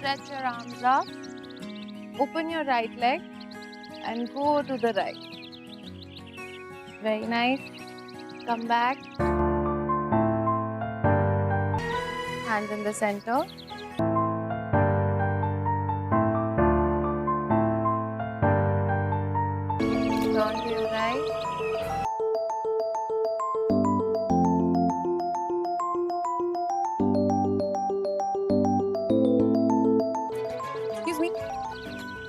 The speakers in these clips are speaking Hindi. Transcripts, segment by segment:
stretch your arms up, open your right leg and go to the right. Very nice. Come back. Hands in the center. Turn to your right. Excuse me.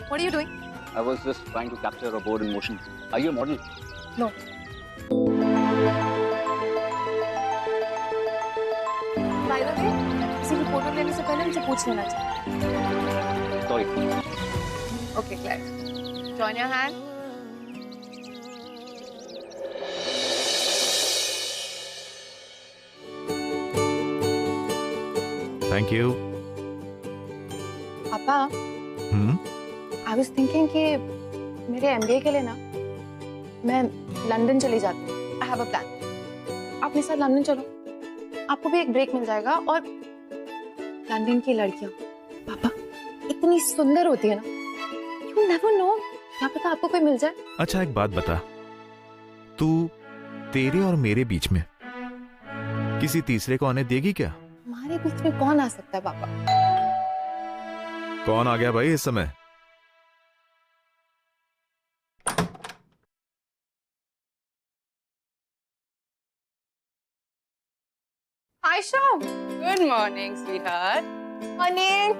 What are you doing? I was just trying to capture a board in motion. Are you a model? No. By the way, किसी की फोटो लेने से पहले मुझे पूछ लेना चाहिए. Sorry. Okay, Claire. Join your hand. Thank you. पापा, I was thinking कि मेरे MBA के लिए ना मैं लंदन चली जाती हूँ. I have a plan. आप मेरे साथ लंदन चलो. आपको भी एक ब्रेक मिल जाएगा और लंदन की लड़कियाँ पापा इतनी सुंदर होती है ना. You never know. क्या पता आपको कोई मिल जाए. अच्छा एक बात बता, तू तेरे और मेरे बीच में किसी तीसरे को आने देगी क्या? हमारे बीच में कौन आ सकता है पापा? कौन आ गया भाई इस समय? Ayesha, Good morning, sweetheart. morning.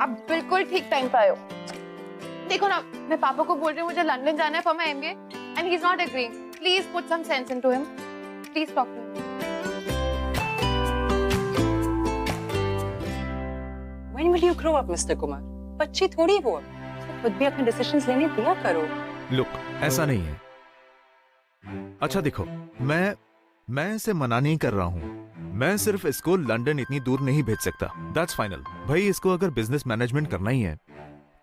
आप बिल्कुल ठीक टाइम पे आए हो. देखो ना, मैं पापा को बोल रही हूँ मुझे लंदन जाना है for my MBA and he's not agreeing. Please put some sense into him. Please talk to him. When will you grow up, Mr. Kumar? बच्ची थोड़ी वो. खुद भी अपने डिसीजंस लेने दिया करो. लुक, ऐसा नहीं है. अच्छा देखो, मैं इसे मना नहीं कर रहा हूँ. मैं सिर्फ इसको लंदन इतनी दूर नहीं भेज सकता. That's final. भाई इसको अगर बिजनेस मैनेजमेंट करना ही है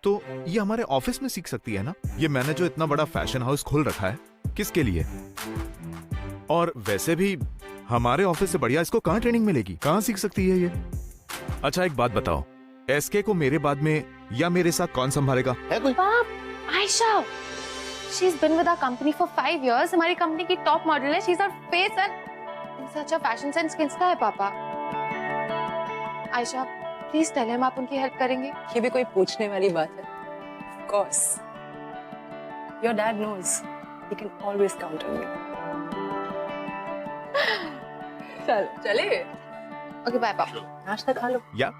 तो ये हमारे ऑफिस में सीख सकती है ना. ये मैंने जो इतना बड़ा फैशन हाउस खोल रखा है, किसके लिए? और वैसे भी हमारे ऑफिस से बढ़िया इसको कहाँ ट्रेनिंग मिलेगी? कहाँ सीख सकती है ये? अच्छा एक बात बताओ, एसके को मेरे बाद में या मेरे साथ कौन संभालेगा? है कोई? पाप, Ayesha, she's been with our company for 5 years. हमारी कंपनी की टॉप मॉडल है. She's our face and such a fashion sense किसका है पापा? आयशा, प्लीज टेल हिम आप उनकी हेल्प करेंगे. ये भी कोई पूछने वाली बात है? Of course. Your dad knows. He can always count on me. चलो, चले. ओके बाय पापा. नाश्ता खा लो. या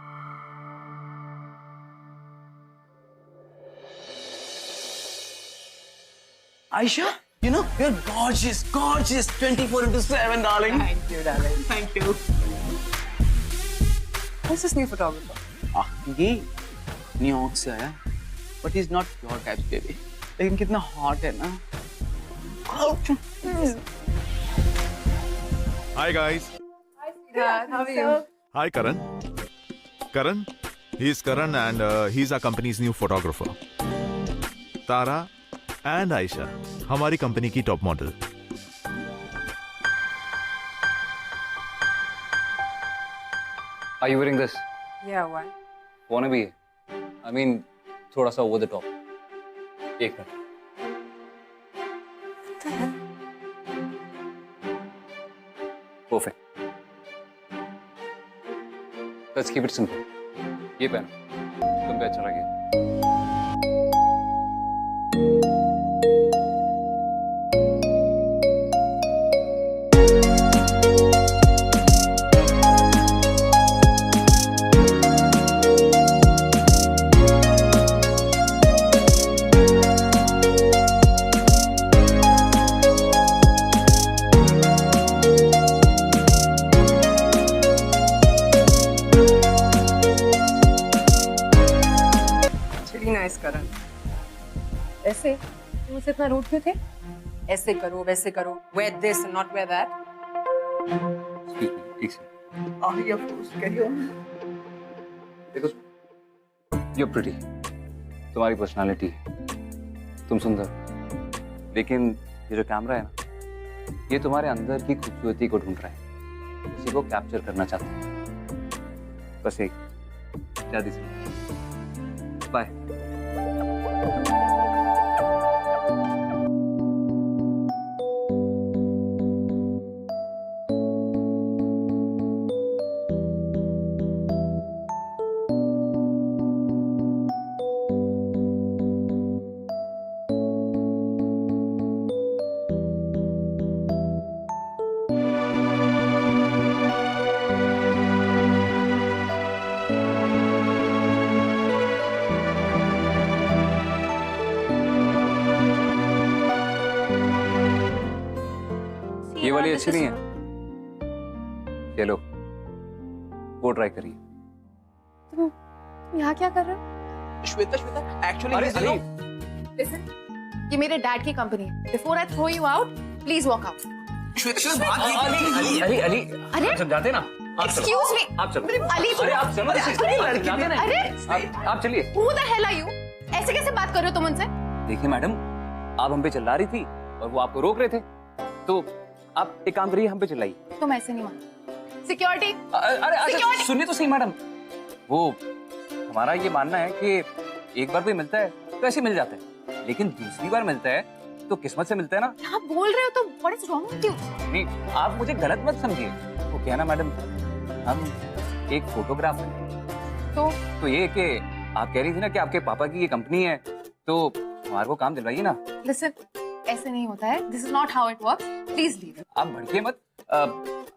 Aisha, you know, you're gorgeous, gorgeous, 24/7, darling. Thank you, darling. Thank you. Who's this new photographer? ये न्यूयॉर्क से आया, but he's not your type, baby. लेकिन कितना hot है ना? Hi guys. Dad, how are you? Hi Karan. Karan, he is Karan and he is our company's new photographer. Tara and Ayesha हमारी कंपनी की top model. Are you wearing this? Yeah, why? Wanna be? I mean, थोड़ा सा over the top. एक minute. Perfect. Let's keep it simple. ये पहनो. तुम पे अच्छा लगे. Nice, Karan. ऐसे तुम मुझसे इतना रूड क्यों थे? ऐसे करो, वैसे करो. Wear this and not wear that. Excuse me. एक second. Oh, you're forced to carry on. देखो, you're pretty. तुम्हारी पर्सनालिटी, तुम सुंदर. लेकिन ये जो कैमरा है ना, ये तुम्हारे अंदर की खूबसूरती को ढूंढ रहा है. उसी को कैप्चर करना चाहता है. बस यही, शादी से बाय। ये वाली अच्छी नहीं है, ये लो, वो ट्राई करिए। तुम यहाँ क्या कर रहे हो? श्वेता श्वेता एक्चुअली अरे अली, Listen, ये मेरे डैड की कंपनी है। Before I throw you out, please walk out. Shweta Shweta Ali Ali Ali, अरे आप समझाते ना, आप चलो, Excuse me. आप चलो, अली, अरे आप चलो, अरे, आप समझाते ना, अरे आप चलिए। Who the hell are you? ऐसे कैसे बात कर रहे हो तुम उनसे? देखिए मैडम, आप हम पे चिल्ला रही थी और वो आपको रोक रहे थे, तो आप एक काम करिए, हम पे चिल्लाइए। तुम ऐसे नहीं मानो। Security. अरे अच्छा Security. सुनिए तो सही मैडम, वो हमारा ये मानना है कि एक बार कोई मिलता है तो ऐसे मिल जाता है, लेकिन दूसरी बार मिलता है तो किस्मत से मिलता है ना। क्या बोल रहे हो तुम? What is wrong with you? नहीं, आप मुझे गलत मत समझिए। वो क्या ना मैडम, हम एक फोटोग्राफर हैं, तो ये कि आप कह रही थी ना कि आपके पापा की ये कंपनी है, तो हमारे को काम दिलवाइए ना। Listen, ऐसे नहीं होता है। This is not how it works. Please leave. आप भड़के मत,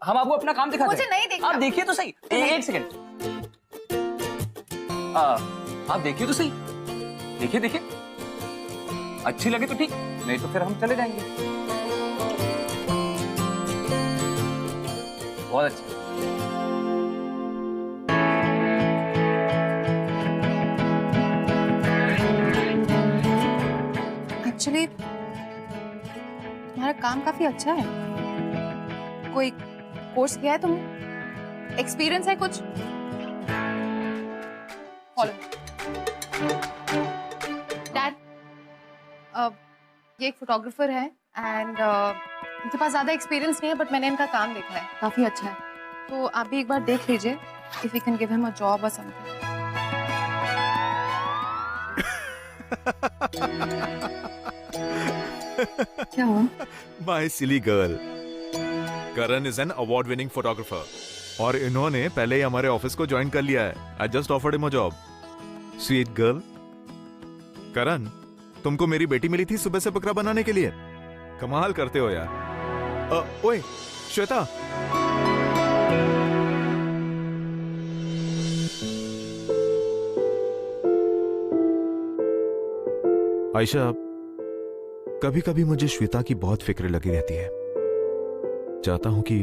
हम आपको अपना काम दिखाते हैं। मुझे नहीं देखना। आप देखिए तो सही, एक सेकंड, आप देखिए तो सही, देखिए देखिए, अच्छी लगे तो ठीक, नहीं तो फिर हम चले जाएंगे। बहुत अच्छा। Actually, तुम्हारा काम काफी अच्छा है। कोई कोर्स किया है तुमने? एक्सपीरियंस है कुछ? फॉलो। डैड, ये एक फोटोग्राफर है एंड इनके पास ज्यादा एक्सपीरियंस नहीं है, बट मैंने इनका काम देखा है, काफी अच्छा है। तो आप भी एक बार देख लीजिए, if you can give him a job or something. क्या हुआ? My silly girl, Karan is an award winning photographer और इन्होंने पहले ही हमारे ऑफिस को ज्वाइन कर लिया है। I just offered him a job. Sweet girl. Karan, तुमको मेरी बेटी मिली थी सुबह से बकरा बनाने के लिए। कमाल करते हो यार। ओए श्वेता, आयशा, कभी कभी मुझे श्वेता की बहुत फिक्र लगी रहती है। चाहता हूं कि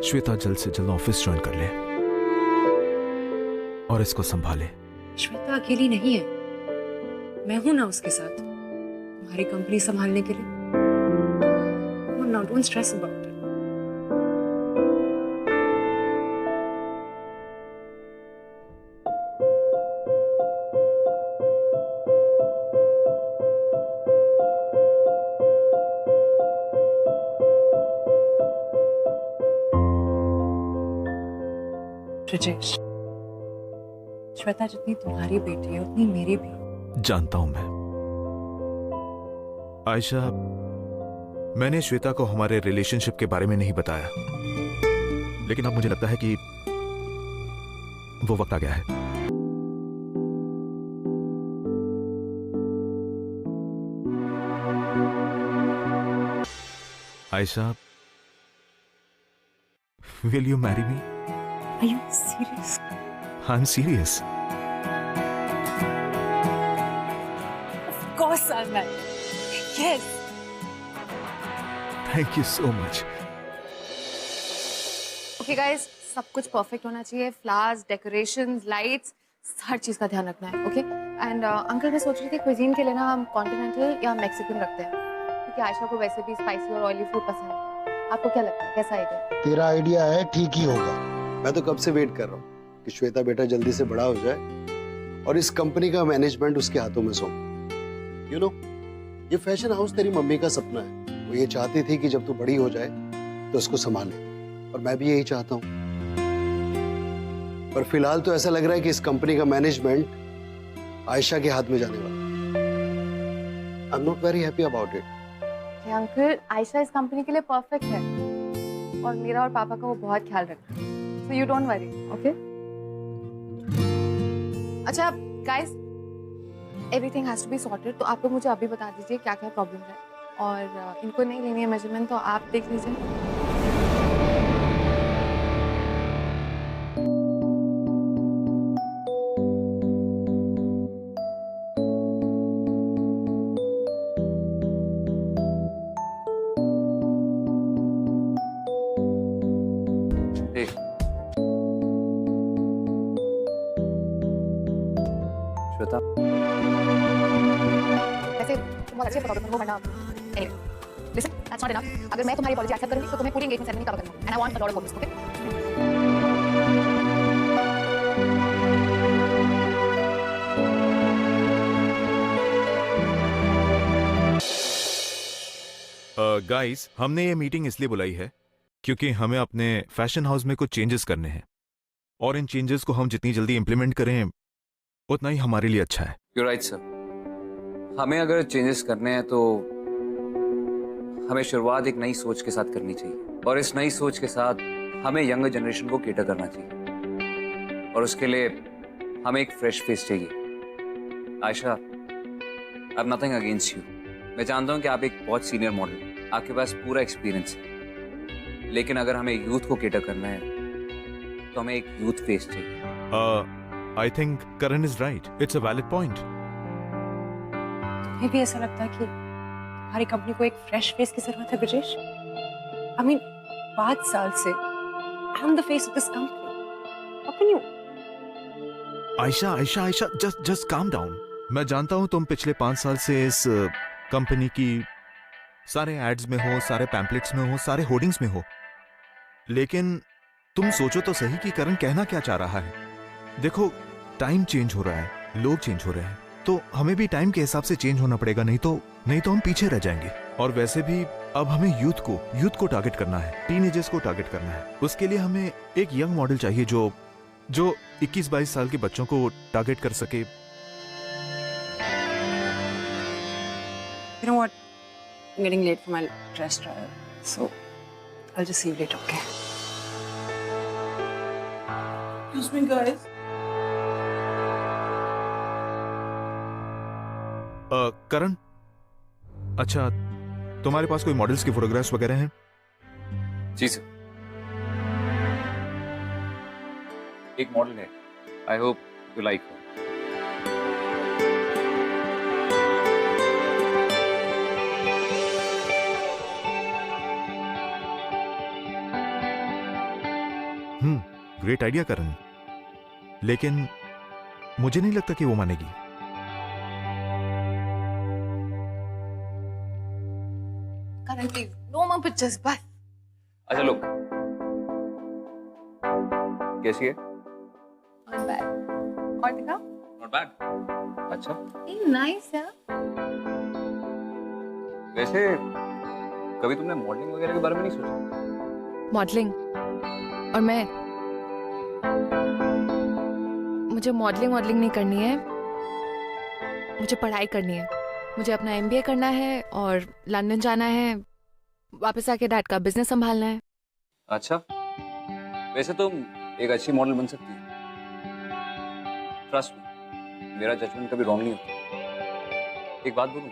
श्वेता जल्द से जल्द ऑफिस ज्वाइन कर ले और इसको संभाले। श्वेता अकेली नहीं है, मैं हूं ना उसके साथ, तुम्हारी कंपनी संभालने के लिए। Now don't stress about it. Brijesh, Shweta जितनी तुम्हारी बेटी है उतनी मेरी भी। जानता हूं मैं। आयशा, मैंने श्वेता को हमारे रिलेशनशिप के बारे में नहीं बताया, लेकिन अब मुझे लगता है कि वो वक्त आ गया है। Ayesha, will you marry me? Are you serious? I'm serious. Of course I'm married. Yes. Thank you so much. Okay guys, सब कुछ परफेक्ट होना चाहिए। फ्लावर्स, डेकोरेशंस, लाइट्स, हर चीज का ध्यान रखना है। ओके एंड अंकल, मैं सोच रही थी क्विजीन के लिए ना हम कॉन्टिनेंटल या मैक्सिकन रखते हैं, क्योंकि आयशा को वैसे भी स्पाइसी और ऑयली फूड पसंद है। आपको क्या लगता है, कैसा आइडिया? तेरा आइडिया है, ठीक ही होगा। मैं तो कब से वेट कर रहा हूँ कि श्वेता बेटा जल्दी से बड़ा हो जाए और इस कंपनी का मैनेजमेंट उसके हाथों में सौंप। यू नो, ये फैशन हाउस तेरी मम्मी का सपना है। वो ये चाहती थी कि जब तू बड़ी हो जाए तो उसको संभाले, और मैं भी यही चाहता हूँ। पर फिलहाल तो ऐसा लग रहा है कि इस कंपनी का मैनेजमेंट आयशा के हाथ में जाने वाला है। I am not very happy about it. Uncle, Ayesha इस कंपनी के लिए परफेक्ट है और मेरा और पापा का वो बहुत ख्याल रखता है, so you don't worry, okay? अच्छा guys, everything has to be sorted, तो आप लोग मुझे अभी बता दीजिए क्या क्या प्रॉब्लम है, और इनको नहीं लेनी है मेजरमेंट तो आप देख लीजिए। Hey. श्वेता, वैसे तुम बहुत अच्छे फोटोग्राफर हो, वरना anyway listen, that's not enough. अगर मैं तुम्हारी अपॉलॉजी एक्सेप्ट करूंगी तो तुम्हें पूरी एंगेजमेंट सेरेमनी कवर करना है, and I want a lot of photos, okay? Guys, हमने ये मीटिंग इसलिए बुलाई है क्योंकि हमें अपने फैशन हाउस में कुछ चेंजेस करने हैं, और इन चेंजेस को हम जितनी जल्दी इंप्लीमेंट करें उतना ही हमारे लिए अच्छा है। you're right sir. हमें अगर चेंजेस करने हैं तो हमें शुरुआत एक नई सोच के साथ करनी चाहिए, और इस नई सोच के साथ हमें यंगर जनरेशन को केटर करना चाहिए, और उसके लिए हमें एक फ्रेश फेस चाहिए। Ayesha, I have nothing against you. मैं जानता हूँ कि आप एक बहुत सीनियर मॉडल, आपके पास पूरा एक्सपीरियंस है, लेकिन अगर हमें यूथ को केटर करना है तो हमें एक यूथ फेस चाहिए। I think Karan is right, it's a valid point. तुम्हें भी ऐसा लगता है कि हमारी कंपनी को एक फ्रेश फेस की जरूरत है ब्रिजेश? आई मीन 5 साल से I am the face of this company, how can you? Ayesha Ayesha Ayesha, just calm down. मैं जानता हूं तुम पिछले 5 साल से इस कंपनी की सारे एड्स में हो, सारे पैम्पलेट्स में हो, सारे होर्डिंग्स में हो, लेकिन तुम सोचो तो सही कि करण कहना क्या चाह रहा है। देखो, टाइम चेंज हो रहा है, लोग चेंज हो रहे हैं, तो हमें भी टाइम के हिसाब से चेंज होना पड़ेगा, नहीं तो हम पीछे रह जाएंगे। और वैसे भी अब हमें यूथ को टारगेट करना है, टीनेजर्स को टारगेट करना है। उसके लिए हमें एक यंग मॉडल चाहिए जो 21-22 साल के बच्चों को टारगेट कर सके। You know what? I'm getting late for my dress trial, so I'll just see you later, okay? Excuse me, guys. करण, अच्छा, तुम्हारे पास कोई मॉडल्स की फोटोग्राफ्स वगैरह हैं? जी सर, एक मॉडल है, I hope you like. Great idea Karan, लेकिन मुझे नहीं लगता कि वो मानेगी। Karan please, no more pictures, बस। अच्छा लो, कैसी है? Not bad. और दिखाओ। Not bad. अच्छा, नाइस है। वैसे कभी तुमने मॉडलिंग वगैरह के बारे में नहीं सोचा? मॉडलिंग? और मुझे मॉडलिंग नहीं करनी है, मुझे पढ़ाई करनी है। मुझे अपना MBA करना है और लंदन जाना है, वापस आके डैड का बिजनेस संभालना है। अच्छा, वैसे तुम एक अच्छी मॉडल बन सकती हो, ट्रस्ट मी, मेरा जजमेंट कभी रॉन्ग नहीं होता। एक बात बोलूं,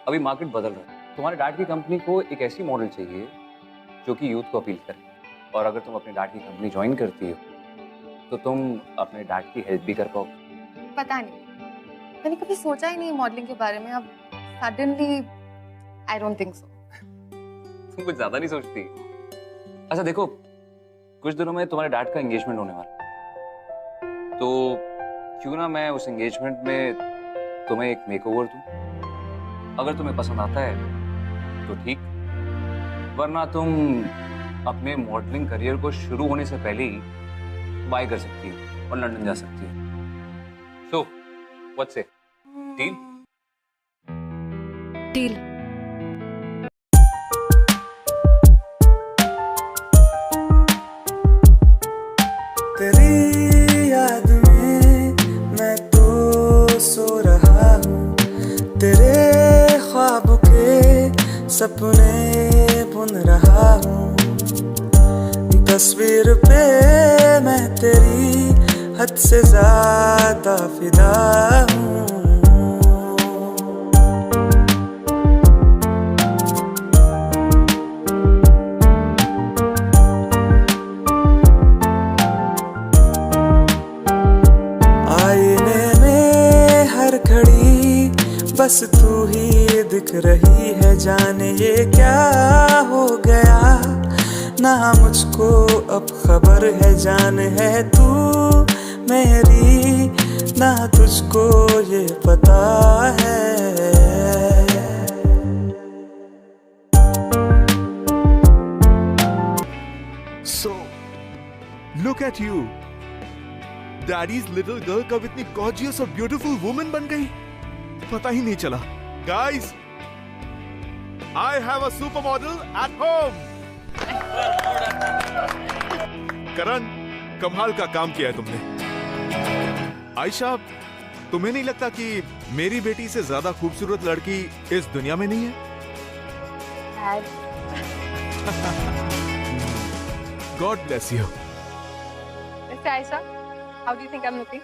अभी मार्केट बदल रहा है। तुम्हारे डैड की कंपनी को एक ऐसी मॉडल चाहिए जो कि यूथ को अपील करे, और अगर तुम अपने डैड की कंपनी ज्वाइन करती हो तो तुम अपने डैड की हेल्प भी कर पाओ। पता नहीं, मैंने कभी सोचा ही नहीं मॉडलिंग के बारे में, अब suddenly I don't think so. तुम कुछ ज्यादा नहीं सोचती। अच्छा देखो, कुछ दिनों में तुम्हारे डैड का एंगेजमेंट होने वाला है, तो क्यों ना मैं उस एंगेजमेंट में तुम्हें एक मेकओवर दूं। अगर तुम्हें पसंद आता है तो ठीक, वरना तुम अपने मॉडलिंग करियर को शुरू होने से पहले ही बाय कर सकती हो और लंदन जा सकती हो। सो व्हाट्स से डील? डील। तेरी याद में मैं तो सो रहा हूँ, तेरे ख्वाब के सपने बुन रहा हूँ, तस्वीर पे मैं तेरी हद से ज्यादा फिदा हूँ। आईने में हर घड़ी बस तू ही दिख रही है, जाने ये क्या हो गया ना मुझको अब खबर है, जान है तू मेरी ना तुझको ये पता है। So, look at you. Daddy's little girl कब इतनी gorgeous और beautiful woman बन गई? पता ही नहीं चला. Guys, I have a supermodel at home. करण, कमाल का काम किया है तुमने। आयशा, तुम्हें नहीं लगता कि मेरी बेटी से ज्यादा खूबसूरत लड़की इस दुनिया में नहीं है? God bless you. Mr. Aisha, how do you think I'm looking?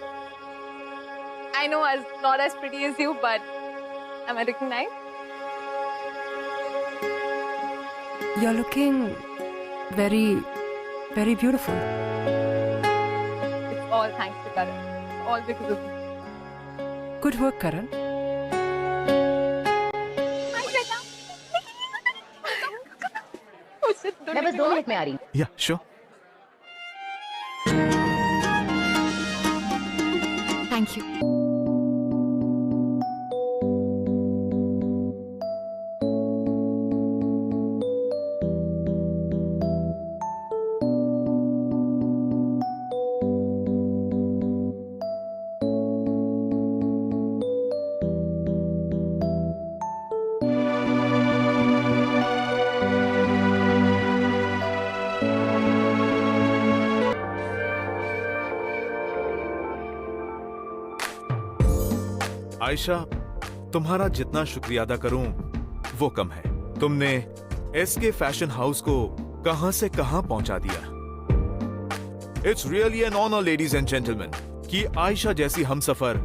I know I'm not as pretty as you, but am I looking nice? You're looking very, very beautiful. It's all thanks to Karan. It's all because of you. Good work, Karan. मैं बस 2 मिनट में आ रही हूँ। Yeah, sure. Thank you. Ayesha, तुम्हारा जितना शुक्रिया अदा करूं वो कम है। तुमने एसके फैशन हाउस को कहां से कहां पहुंचा दिया। It's really an honour ladies and gentleman कि आयशा जैसी हमसफर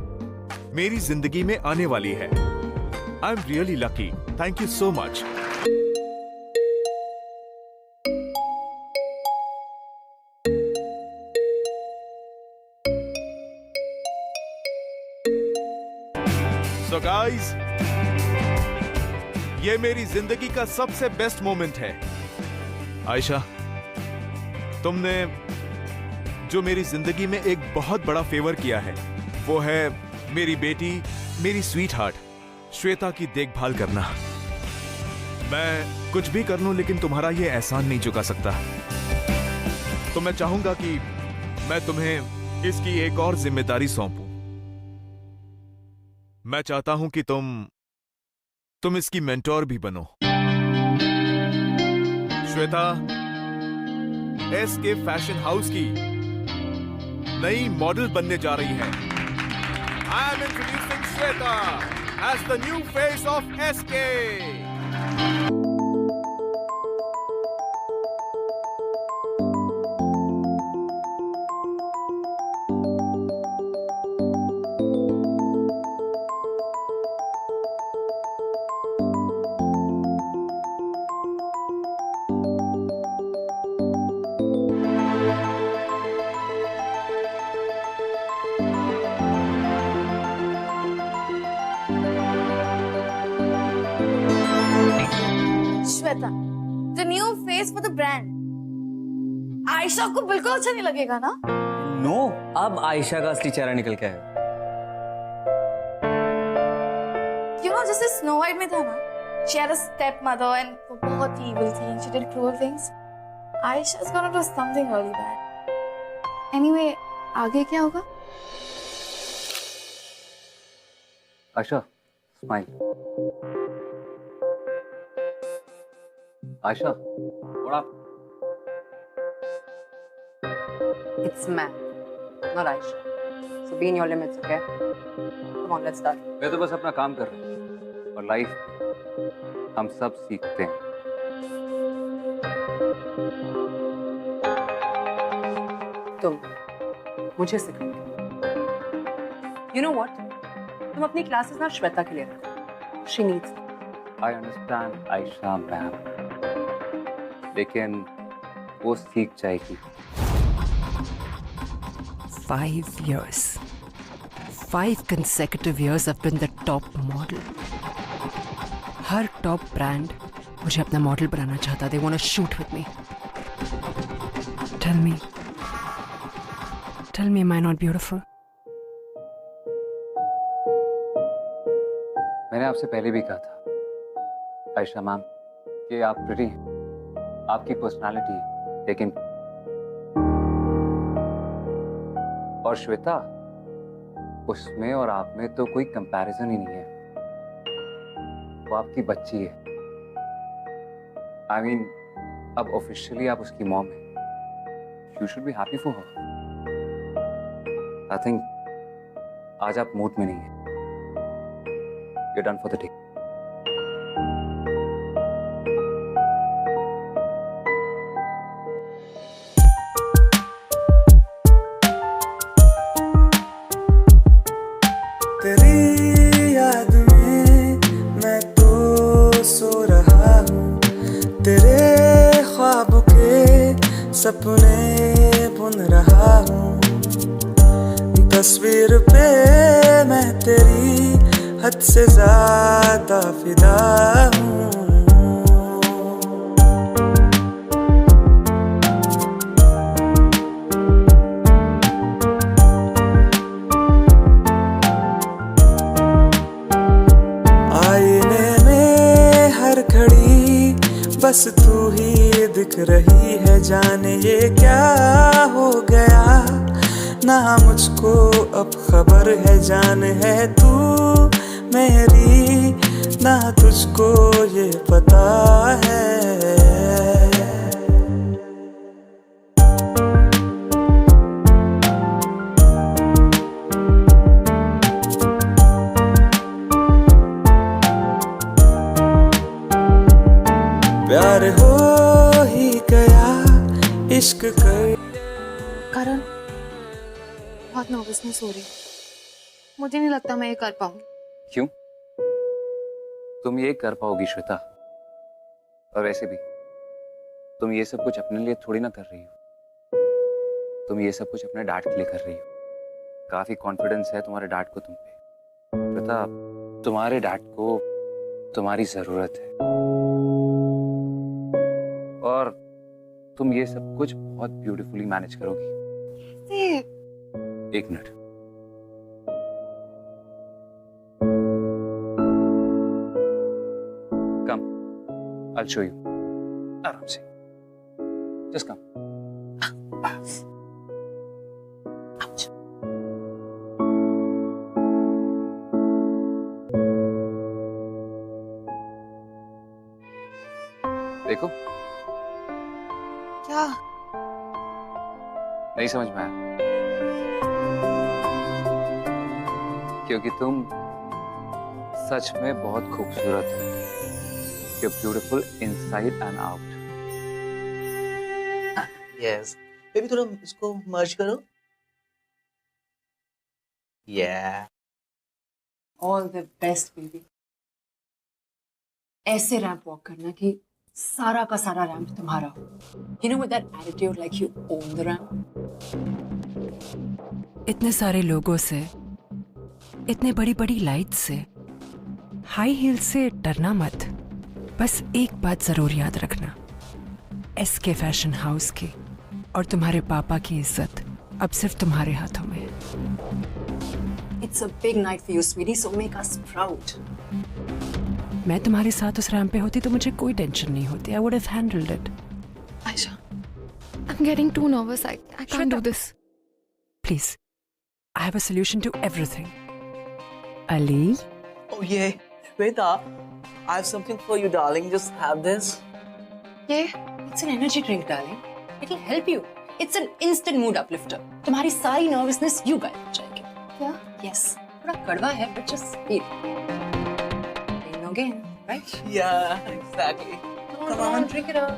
मेरी जिंदगी में आने वाली है। I am really lucky. Thank you so much. So guys, ये मेरी जिंदगी का सबसे बेस्ट मोमेंट है। आयशा, तुमने जो मेरी जिंदगी में एक बहुत बड़ा फेवर किया है वो है मेरी बेटी, मेरी स्वीट हार्ट श्वेता की देखभाल करना। मैं कुछ भी कर लूं लेकिन तुम्हारा ये एहसान नहीं चुका सकता। तो मैं चाहूंगा कि मैं तुम्हें इसकी एक और जिम्मेदारी सौंपूं। मैं चाहता हूं कि तुम इसकी मेंटोर भी बनो। श्वेता एसके फैशन हाउस की नई मॉडल बनने जा रही है। I am introducing Shweta as the new face of SK. Shweta, the new face for the brand. Ayesha को बिल्कुल अच्छा नहीं लगेगा ना? नो, अब आयशा का असली चेहरा निकल के आएगा। You know, जैसे स्नो वाइट में था ना, she had a stepmother and वो बहुत evil थी, she did cruel things. Aisha's gonna do something really bad. Anyway, आगे क्या होगा? आयशा, स्माइल। आयशा, थोड़ा It's man, not Aisha. So be in your limits, okay? Come on, let's start. मैं तो बस अपना काम कर रहा हूँ और लाइफ हम सब सीखते हैं। तुम मुझे सिखाओगे। You know what? तुम अपनी क्लासेस ना श्वेता के लिए रखो। She needs it. I understand, Ayesha ma'am, लेकिन वो सीख जाएगी। 5 years. 5 consecutive years I've been the top model. Her top brand मुझे अपना मॉडल बनाना चाहता। They want to shoot with me. Tell me, am I not beautiful? मैंने आपसे पहले भी कहा था आयशा मैम कि आप प्रिटी हैं, आपकी पर्सनालिटी, लेकिन और श्वेता, उसमें और आप में तो कोई कंपैरिजन ही नहीं है। वो आपकी बच्ची है। I mean, अब ऑफिशियली आप उसकी मॉम हैं। You should be happy for her. I think आज आप मूड में नहीं हैं। You're done for the day. तेरी याद में मैं तो सो रहा हूँ, तेरे ख्वाब के सपने बुन रहा हूँ। तस्वीर पे मैं तेरी हद से ज्यादा फिदा हूँ। आईने में हर घड़ी बस तू ही दिख रही है, जाने ये क्या हो गया ना मुझको अब खबर है। जान है तू मेरी ना तुझको ये पता है। प्यार हो ही गया इश्क कर। करण, बहुत नर्वसनेस हो रही है। मुझे नहीं लगता मैं ये कर पाऊंगी। क्यों? तुम ये कर पाओगी श्वेता। और वैसे भी तुम ये सब कुछ अपने लिए थोड़ी ना कर रही हो, तुम ये सब कुछ अपने डैड के लिए कर रही हो। काफी कॉन्फिडेंस है तुम्हारे डैड को तुम पे। श्वेता, तुम्हारे डैड को तुम्हारी जरूरत है और तुम ये सब कुछ बहुत ब्यूटीफुली मैनेज करोगी। एक minute. Come, I'll show you. आराम से। Just come. देखो, क्या? नहीं समझ में आया? क्योंकि तुम सच में बहुत खूबसूरत हो। You're beautiful inside and out. Yes. Baby थोड़ा इसको मर्ज करो। Yeah. All the best, baby. ऐसे रैंप वॉक करना कि सारा का सारा रैंप तुम्हारा हो। You know with that attitude like you own the ramp. इतने सारे लोगों से, इतने बड़ी बड़ी लाइट से, हाई हील से डरना मत। बस एक बात जरूर याद रखना, एसके फैशन हाउस की और तुम्हारे पापा की इज्जत अब सिर्फ तुम्हारे हाथों में है। It's a big night for you, sweetie, so make us proud. मैं तुम्हारे साथ उस रैंप पे होती तो मुझे कोई टेंशन नहीं होती। I would have handled it. Aisha, I'm getting too nervous. I can't do this. Please, I have a solution to everything. Ali? Oh yeah. Shweta, I have something for you, darling. Just have this. Yeah. It's an energy drink, darling. It'll help you. It's an instant mood uplifter. तुम्हारी सारी नर्वसनेस यूं गायब हो जाएगी। क्या? यस, थोड़ा कड़वा है but just feel. Again, right? Yeah, exactly. Come on, drink it up.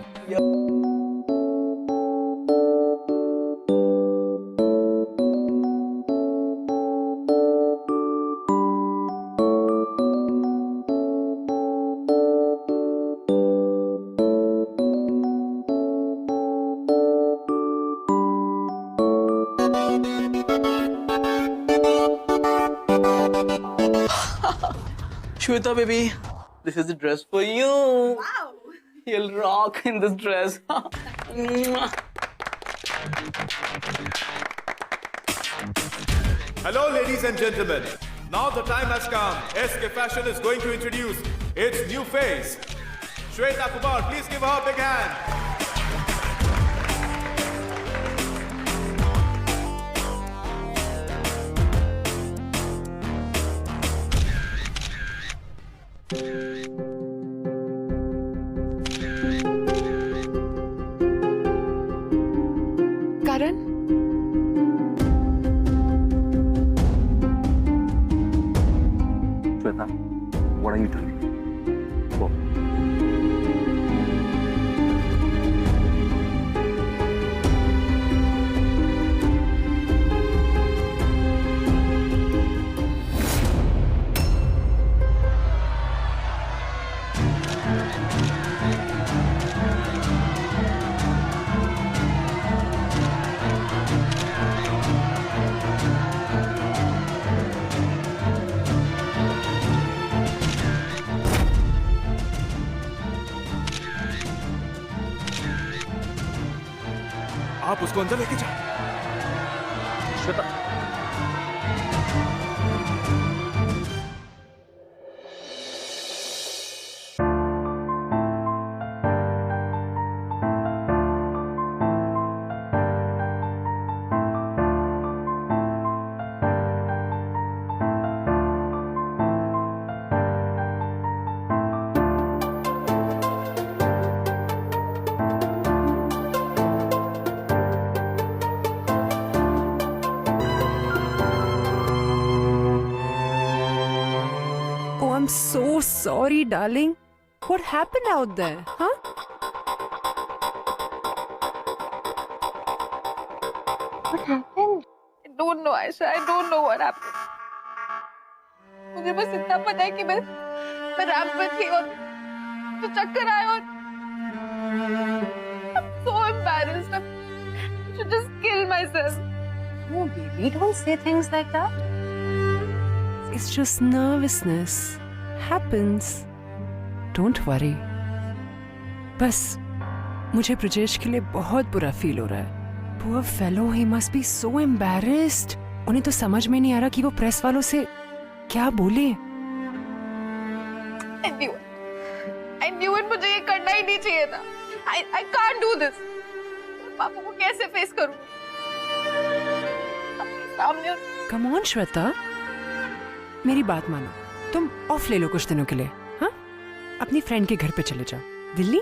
Shweta baby, this is the dress for you. Wow. You'll rock in this dress. Hello, ladies and gentlemen. Now the time has come. SK Fashion is going to introduce its new face. Shweta Kumar, please give her a big hand. Karan? Shweta, what are you doing? Go. आप उसको अंदर लेके जाओ। Shweta, Oh, I'm so sorry, darling. What happened out there, huh? What happened? I don't know, Aisha. I don't know what happened. मुझे बस इतना पता है कि मैं रैंप पे थी और तो चक्कर आया और I'm so embarrassed. I should just kill myself. No, baby, don't say things like that. It's just nervousness. Happens. Don't worry. बस मुझे ब्रजेश के लिए बहुत बुरा फील हो रहा है. Poor fellow, he must be so embarrassed. उन्हें तो समझ में नहीं आ रहा कि वो प्रेस वालों से क्या बोले. I knew it. I knew it. मुझे ये करना ही नहीं चाहिए था. I can't do this. पापा को कैसे फेस करूं? अपने सामने. Come on, Shweta. मेरी बात मानो. तुम ऑफ ले लो कुछ दिनों के लिए. हाँ? अपनी फ्रेंड के घर पे चले जाओ. दिल्ली.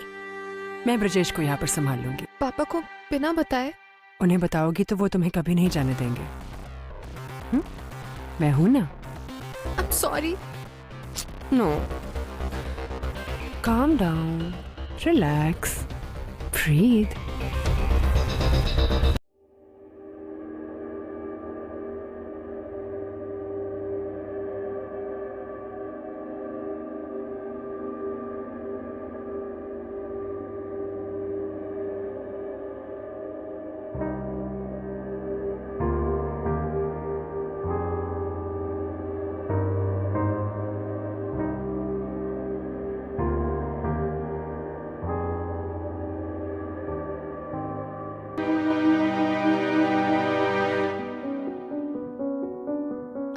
मैं ब्रजेश को यहाँ पर संभाल लूंगी. पापा को बिना बताए? उन्हें बताओगी तो वो तुम्हें कभी नहीं जाने देंगे. मैं हूं ना. I'm sorry. No. Calm down. Relax. Breathe.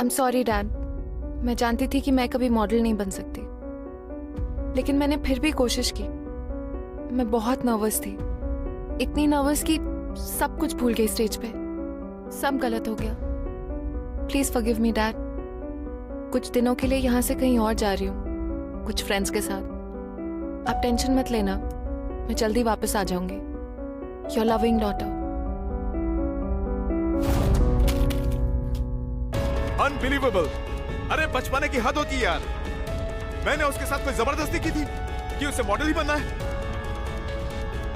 I'm sorry, Dad. मैं जानती थी कि मैं कभी मॉडल नहीं बन सकती, लेकिन मैंने फिर भी कोशिश की. मैं बहुत नर्वस थी, इतनी नर्वस कि सब कुछ भूल गई स्टेज पे. सब गलत हो गया. Please forgive me, dad. कुछ दिनों के लिए यहाँ से कहीं और जा रही हूँ, कुछ फ्रेंड्स के साथ. आप टेंशन मत लेना, मैं जल्दी वापस आ जाऊंगी. Your loving daughter. अनबिलीवेबल। अरे बचपने की हद होती है यार। मैंने उसके साथ कोई जबरदस्ती की थी कि उसे मॉडल ही बनना है?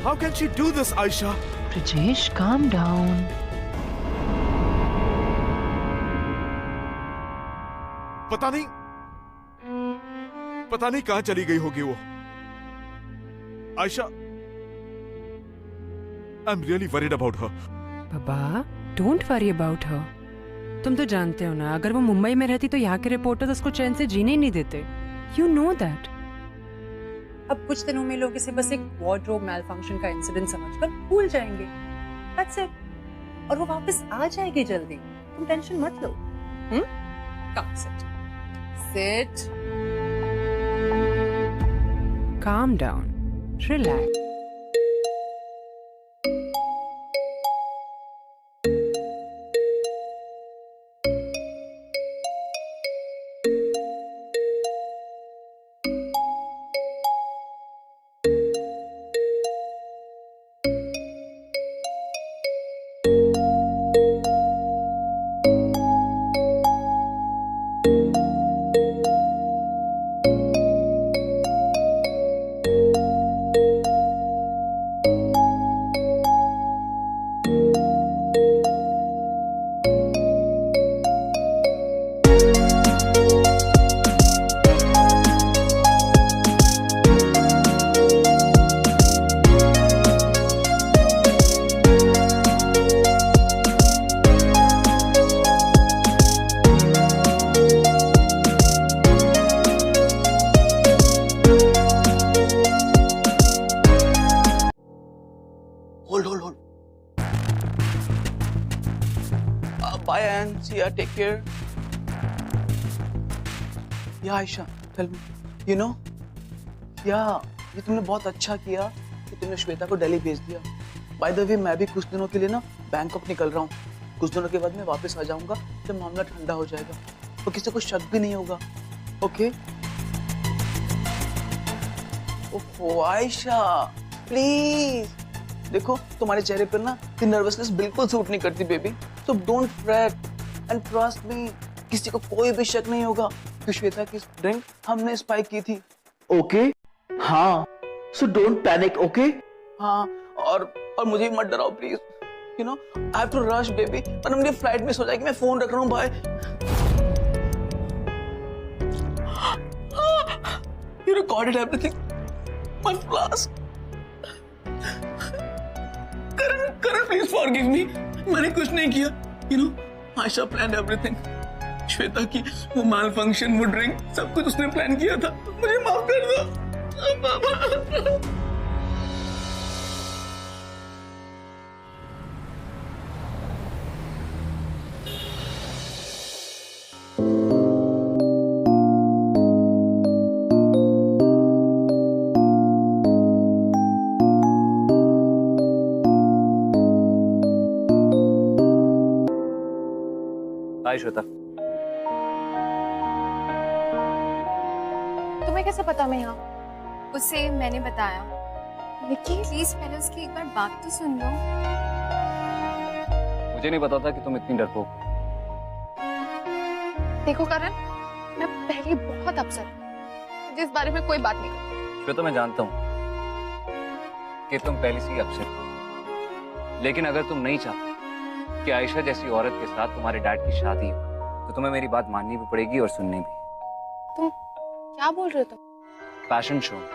How can she do this Ayesha? Brijesh, calm down. पता नहीं कहां चली गई होगी वो। Ayesha, I am really worried about her. Baba, don't worry about her. तुम तो जानते हो ना, अगर वो मुंबई में रहती तो यहाँ के रिपोर्टर्स उसको चैन से जीने ही नहीं देते। You know that. अब कुछ दिनों में लोग इसे बस एक वार्डरोब मैलफंक्शन का इंसिडेंट समझकर भूल जाएंगे। That's it. और वो वापस आ जाएगी जल्दी। तुम टेंशन मत लो। Come sit. Sit. Calm down. Relax. Hold. Bye, Anne. See ya. Take care. Yeah, Aisha, tell me. You know? Yeah, ये तुमने बहुत अच्छा किया कि तुमने श्वेता को दिल्ली भेज दिया. By the way, मैं भी कुछ दिनों के लिए ना बैंकॉक निकल रहा हूँ. कुछ दिनों के बाद मैं वापस आ जाऊंगा जब मामला ठंडा हो जाएगा. तो किसी को शक भी नहीं होगा. Okay? ओहो आयशा, प्लीज. देखो तुम्हारे चेहरे पर ना ये नर्वसनेस बिल्कुल सूट नहीं करती baby. So don't freight and trust me. किसी को कोई भी शक नहीं होगा कि श्वेता की ड्रिंक हमने स्पाइक की थी. ओके? हाँ. So don't panic. ओके? हाँ. और मुझे मत डराओ please. You know I have to rush baby. वरना मेरी फ्लाइट मिस हो जाएगी. मैं फोन रख रहा हूँ. Bye. You recorded everything. My plus. Karan, please forgive me. मैंने कुछ नहीं किया. You know, Aisha planned everything. Shweta की वो माल फंक्शन, वो ड्रिंक, सब कुछ उसने प्लान किया था. मुझे माफ कर दो. हाय श्वेता. तुम्हें कैसे पता मैं यहाँ? उसे मैंने बताया. विक्की प्लीज पहले उसकी एक बार बात तो सुन लो. मुझे नहीं पता था कि तुम इतनी डरपोक. देखो करण, मैं पहले ही बहुत अपसेट हूँ. मुझे इस बारे में कोई बात नहीं करनी. श्वेता, मैं जानता हूँ कि तुम पहले से ही अपसेट हो, लेकिन अगर तुम नहीं चाहते कि आयशा जैसी औरत के साथ तुम्हारे डैड की शादी हो तो तुम्हें मेरी बात माननी भी पड़ेगी और सुननी भी. तुम क्या बोल रहे हो? तुम फैशन शो में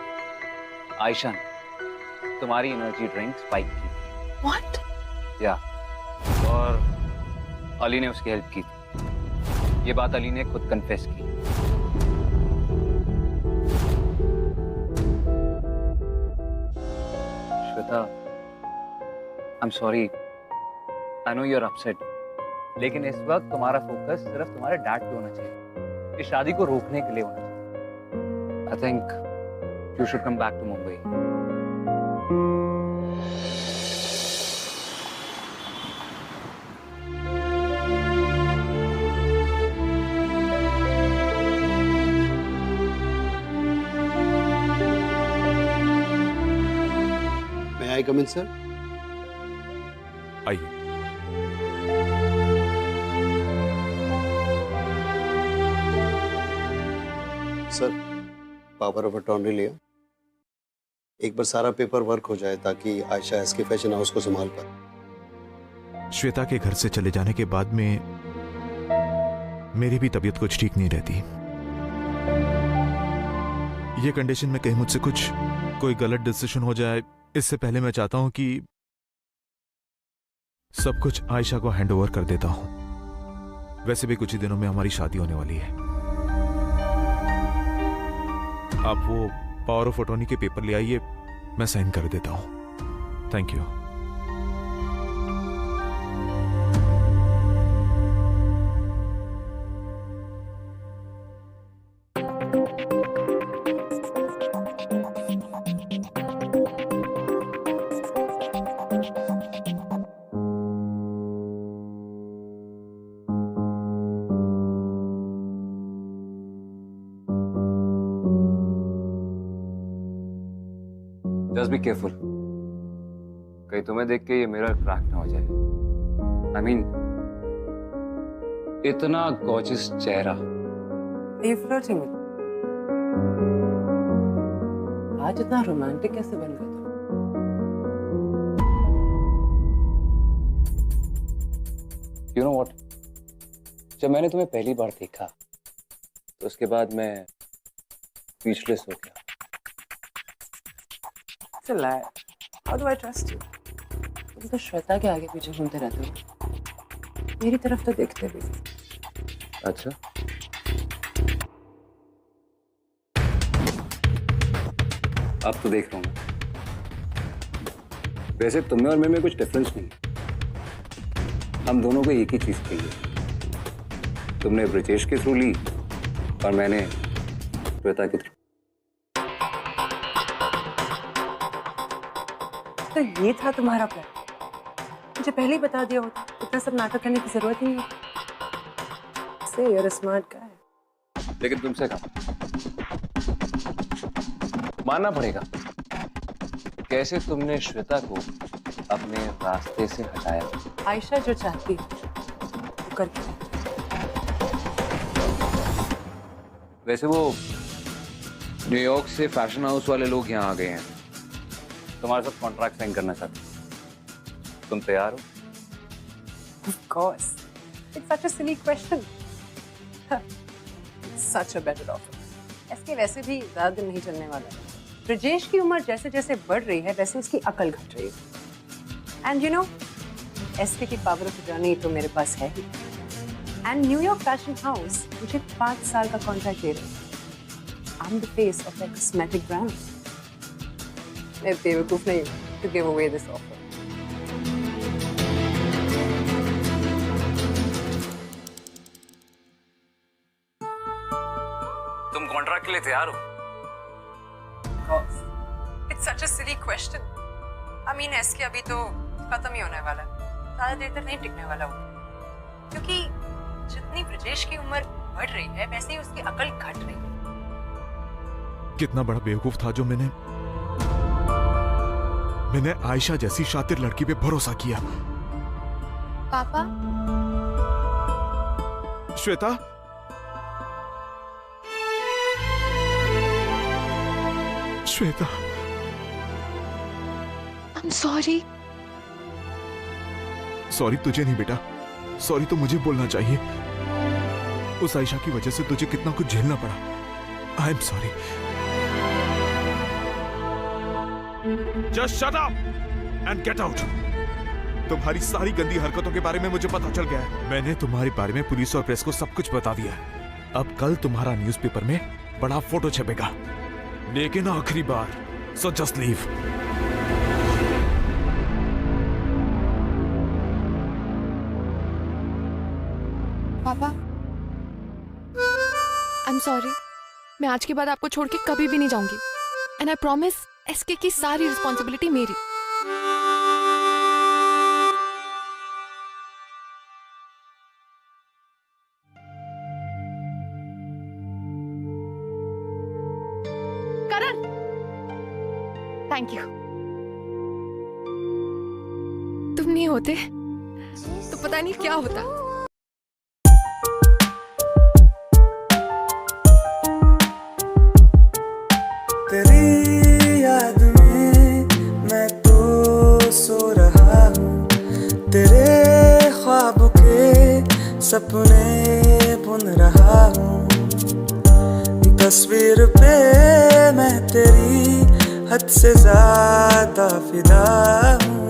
आयशा ने तुम्हारी एनर्जी ड्रिंक स्पाइक की. व्हाट? या और अली ने उसकी हेल्प की थी. ये बात अली ने खुद कन्फेस की. Shweta, I am sorry. I know you're upset, लेकिन इस वक्त तुम्हारा फोकस सिर्फ तुम्हारे डैड पे होना चाहिए. इस शादी को रोकने के लिए होना चाहिए. I think you should come back to Mumbai. May I come in, sir? आइए. सर, पावर ऑफ अटॉर्नी लिया। एक बार सारा पेपर वर्क हो जाए ताकि आयशा एसके फैशन हाउस को संभाल पाए। श्वेता के घर से चले जाने के बाद में मेरी भी तबीयत कुछ ठीक नहीं रहती। ये कंडीशन में कहीं मुझसे कोई गलत डिसीजन हो जाए, इससे पहले मैं चाहता हूं कि सब कुछ आयशा को हैंड ओवर कर देता हूं। वैसे भी कुछ ही दिनों में हमारी शादी होने वाली है। आप वो पावर ऑफ अटॉर्नी के पेपर ले आइए, मैं साइन कर देता हूं। Thank you. Just be careful, कहीं तुम्हें देख के ये मिरर क्रैक ना हो जाए। आई मीन, इतना गॉर्जियस चेहरा। ये फ्लर्टिंग में आज इतना रोमांटिक कैसे बन गया था? यू नो व्हाट, जब मैंने तुम्हें पहली बार देखा तो उसके बाद मैं स्पीचलेस हो गया। It's a lie. How do I trust you? तुम तो श्वेता के आगे पीछे घूमते रहते हो, मेरी तरफ तो देखते भी नहीं। अच्छा, अब तो देख रहा हूँ मैं। वैसे तुम में और मैं कुछ डिफरेंस नहीं है। हम दोनों को एक ही चीज चाहिए। तुमने ब्रिजेश के थ्रू ली और मैंने श्वेता के थ्रू। तो ये था तुम्हारा प्लान? मुझे पहले ही बता दिया होता, इतना सब नाटक करने की जरूरत नहीं है। से you're a smart guy. लेकिन तुमसे कहा मानना पड़ेगा, कैसे तुमने श्वेता को अपने रास्ते से हटाया। आयशा जो चाहती वो करके रहती। वैसे वो न्यूयॉर्क से फैशन हाउस वाले लोग यहाँ आ गए हैं, तुम्हारे साथ कॉन्ट्रैक्ट साइन करना चाहते हैं। तुम तैयार हो? Of course. It's such a silly question. Such a better offer. इसके वैसे भी ज्यादा दिन नहीं चलने वाला है। ब्रिजेश की उम्र जैसे जैसे बढ़ रही है वैसे उसकी अकल घट रही है। एंड यू नो, एसके की पावर ऑफ अटॉर्नी तो मेरे पास है ही। एंड न्यूयॉर्क फैशन हाउस मुझे 5 साल का कॉन्ट्रैक्ट दे रहे हैं। I am the face of the cosmetic brand. मैं बेवकूफ नहीं हूँ to give away this offer. तुम कॉन्ट्रैक्ट के लिए तैयार हो? It's such a silly question. I mean, SK अभी तो खत्म ही होने वाला है, ज्यादा देर तक नहीं टिकने वाला वो, क्योंकि जितनी ब्रिजेश की उम्र बढ़ रही है वैसे ही उसकी अकल घट रही है। कितना बड़ा बेवकूफ था जो मैंने आयशा जैसी शातिर लड़की पे भरोसा किया। पापा, Shweta, Shweta, I'm sorry. Sorry तुझे नहीं बेटा, सॉरी तो मुझे बोलना चाहिए। उस आयशा की वजह से तुझे कितना कुछ झेलना पड़ा। I am sorry. Just shut up and get out. तुम्हारी सारी गंदी हरकतों के बारे में मुझे पता चल गया है। मैंने तुम्हारे बारे में पुलिस और प्रेस को सब कुछ बता दिया है। अब कल तुम्हारा न्यूज़पेपर में बड़ा फोटो छपेगा, लेकिन आखिरी बार। So just leave. पापा, I'm sorry. मैं आज के बाद आपको छोड़ के कभी भी नहीं जाऊंगी। एंड आई प्रॉमिस, एसके की सारी रिस्पॉन्सिबिलिटी मेरी। करण, थैंक यू। तुम नहीं होते तो पता नहीं क्या होता। तेरी याद में मैं तो सो रहा हूँ, तेरे ख्वाब के सपने बुन रहा हूँ। तस्वीर पे मैं तेरी हद से ज्यादा फिदा हूँ।